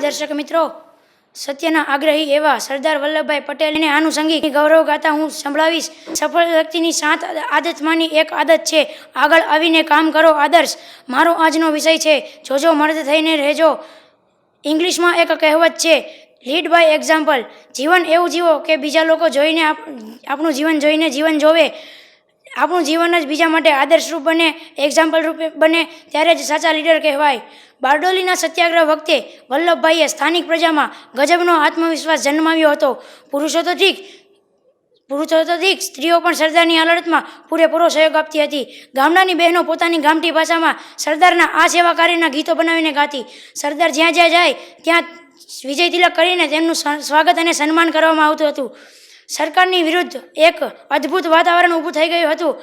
દર્શક મિત્રો, સત્યના આગ્રહી એવા સરદાર વલ્લભભાઈ પટેલને આનુષંગિક ગૌરવ ગાતા હું સંભળાવીશ. સફળ વ્યક્તિની 7 આદતમાંની એક આદત છે આગળ આવીને કામ કરો આદર્શ. મારો આજનો વિષય છે જોજો મર્દ થઈને રહેજો. ઇંગ્લિશમાં એક કહેવત છે, લીડ બાય એક્ઝામ્પલ. જીવન એવું જીવો કે બીજા લોકો જોઈને આપણું જીવન જોઈને જીવન જોવે. આપણું જીવન જ બીજા માટે આદર્શરૂપ બને, એક્ઝામ્પલ રૂપે બને, ત્યારે જ સાચા લીડર કહેવાય. બારડોલીના સત્યાગ્રહ વખતે વલ્લભભાઈએ સ્થાનિક પ્રજામાં ગજબનો આત્મવિશ્વાસ જન્માવ્યો હતો. પુરુષો તો ઠીક, સ્ત્રીઓ પણ સરદારની આ લડતમાં પૂરેપૂરો સહયોગ આપતી હતી. ગામડાની બહેનો પોતાની ગામઠી ભાષામાં સરદારના આ સેવા કાર્યના ગીતો બનાવીને ગાતી. સરદાર જ્યાં જ્યાં જાય ત્યાં વિજય તિલક કરીને તેમનું સ્વાગત અને સન્માન કરવામાં આવતું હતું. સરકારની વિરુદ્ધ એક અદ્ભુત વાતાવરણ ઊભું થઈ ગયું હતું.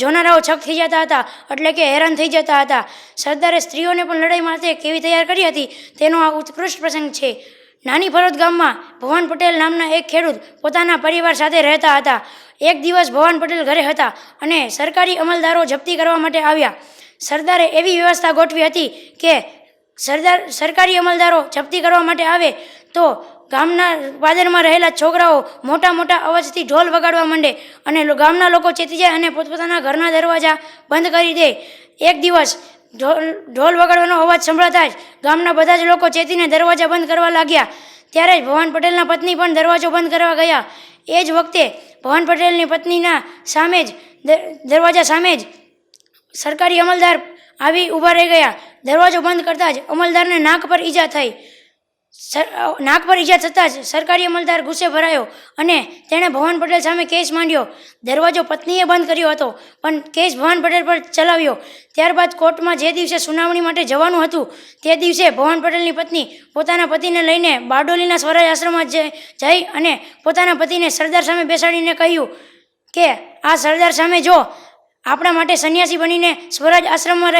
જોનારાઓ છક થઈ જતા હતા, એટલે કે હેરાન થઈ જતા હતા. સરદારે સ્ત્રીઓને પણ લડાઈ માટે કેવી તૈયાર કરી હતી તેનો આ ઉત્કૃષ્ટ પ્રસંગ છે. નાની ફરોદ ગામમાં ભવાન પટેલ નામના એક ખેડૂત પોતાના પરિવાર સાથે રહેતા હતા. એક દિવસ ભવાન પટેલ ઘરે હતા અને સરકારી અમલદારો જપ્તી કરવા માટે આવ્યા. સરદારે એવી વ્યવસ્થા ગોઠવી હતી કે સરકારી અમલદારો જપ્તી કરવા માટે આવે તો ગામના વાદળમાં રહેલા છોકરાઓ મોટા મોટા અવાજથી ઢોલ વગાડવા માંડે અને ગામના લોકો ચેતી જાય અને પોતપોતાના ઘરના દરવાજા બંધ કરી દે. એક દિવસ ઢોલ વગાડવાનો અવાજ સંભળાતા જ ગામના બધા જ લોકો ચેતીને દરવાજા બંધ કરવા લાગ્યા. ત્યારે જ ભવાન પટેલના પત્ની પણ દરવાજો બંધ કરવા ગયા. એ જ વખતે ભવાન પટેલની પત્નીના સામે જ દરવાજા સામે જ સરકારી અમલદાર આવી ઊભા રહી ગયા. દરવાજો બંધ કરતા જ અમલદારને નાક પર ઈજા થઈ. નાક પર ઈજા થતાં જ સરકારી અમલદાર ગુસ્સે ભરાયો અને તેણે ભવાન પટેલ સામે કેસ માંડ્યો. દરવાજો પત્નીએ બંધ કર્યો હતો પણ કેસ ભવાન પટેલ પર ચલાવ્યો. ત્યારબાદ કોર્ટમાં જે દિવસે સુનાવણી માટે જવાનું હતું તે દિવસે ભવાન પટેલની પત્ની પોતાના પતિને લઈને બારડોલીના સ્વરાજ આશ્રમમાં જઈ અને પોતાના પતિને સરદાર સામે બેસાડીને કહ્યું કે આ સરદાર સામે જો આપણા માટે સંન્યાસી બનીને સ્વરાજ આશ્રમમાં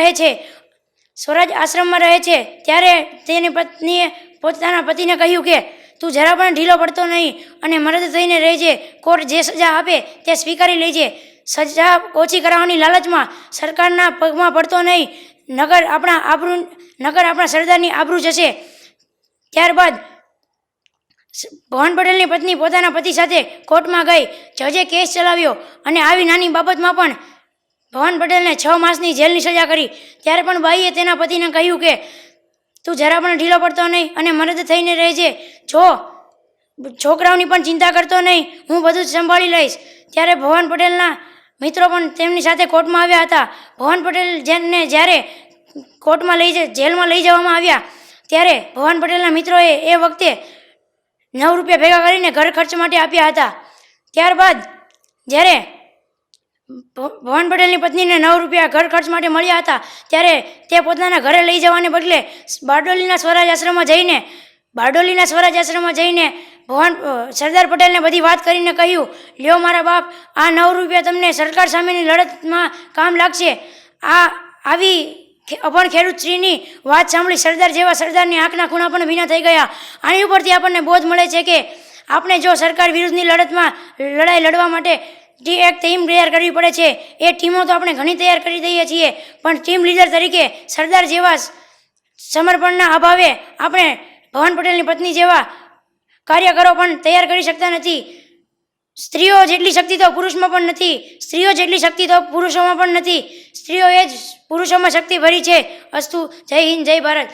રહે છે. ત્યારે તેની પત્નીએ પોતાના પતિને કહ્યું કે તું જરા પણ ઢીલો પડતો નહીં અને મર્દ થઈને રહેજે. કોર્ટ જે સજા આપે તે સ્વીકારી લેજે. સજા ઓછી કરાવવાની લાલચમાં સરકારના પગમાં પડતો નહીં, નગર આપણા સરદારની આબરૂ જશે. ત્યારબાદ ભવાન પટેલની પત્ની પોતાના પતિ સાથે કોર્ટમાં ગઈ. જજે કેસ ચલાવ્યો અને આવી નાની બાબતમાં પણ ભવાન પટેલને 6 માસની જેલની સજા કરી. ત્યારે પણ બાઈએ તેના પતિને કહ્યું કે તું જરા પણ ઢીલો પડતો નહીં અને મર્દ થઈને રહેજે. જો છોકરાઓની પણ ચિંતા કરતો નહીં, હું બધું જ સંભાળી લઈશ. ત્યારે ભવાન પટેલના મિત્રો પણ તેમની સાથે કોર્ટમાં આવ્યા હતા. ભવાન પટેલને જ્યારે જેલમાં લઈ જવામાં આવ્યા ત્યારે ભવાન પટેલના મિત્રોએ એ વખતે 9 રૂપિયા ભેગા કરીને ઘર ખર્ચ માટે આપ્યા હતા. ત્યારબાદ જ્યારે ભવાન પટેલની પત્નીને 9 રૂપિયા ઘર ખર્ચ માટે મળ્યા હતા ત્યારે તે પોતાના ઘરે લઈ જવાને બદલે બારડોલીના સ્વરાજ આશ્રમમાં જઈને સરદાર પટેલને બધી વાત કરીને કહ્યું, લ્યો મારા બાપ, આ 9 રૂપિયા તમને સરકાર સામેની લડતમાં કામ લાગશે. આવી અભણ ખેડૂત સ્ત્રીની વાત સાંભળી સરદાર જેવા સરદારની આંખના ખૂણા પણ ભીના થઈ ગયા. આની ઉપરથી આપણને બોધ મળે છે કે આપણે જો સરકાર વિરુદ્ધની લડાઈ લડવા માટે એક ટીમ તૈયાર કરવી પડે છે. એ ટીમો તો આપણે ઘણી તૈયાર કરી દઈએ છીએ, પણ ટીમ લીડર તરીકે સરદાર જેવા સમર્પણના અભાવે આપણે ભવાન પટેલની પત્ની જેવા કાર્યકરો પણ તૈયાર કરી શકતા નથી. સ્ત્રીઓ જેટલી શક્તિ તો પુરુષમાં પણ નથી, સ્ત્રીઓ જેટલી શક્તિ તો પુરુષોમાં પણ નથી. સ્ત્રીઓ એ જ પુરુષોમાં શક્તિ ભરી છે. અસ્તુ. જય હિન્દ, જય ભારત.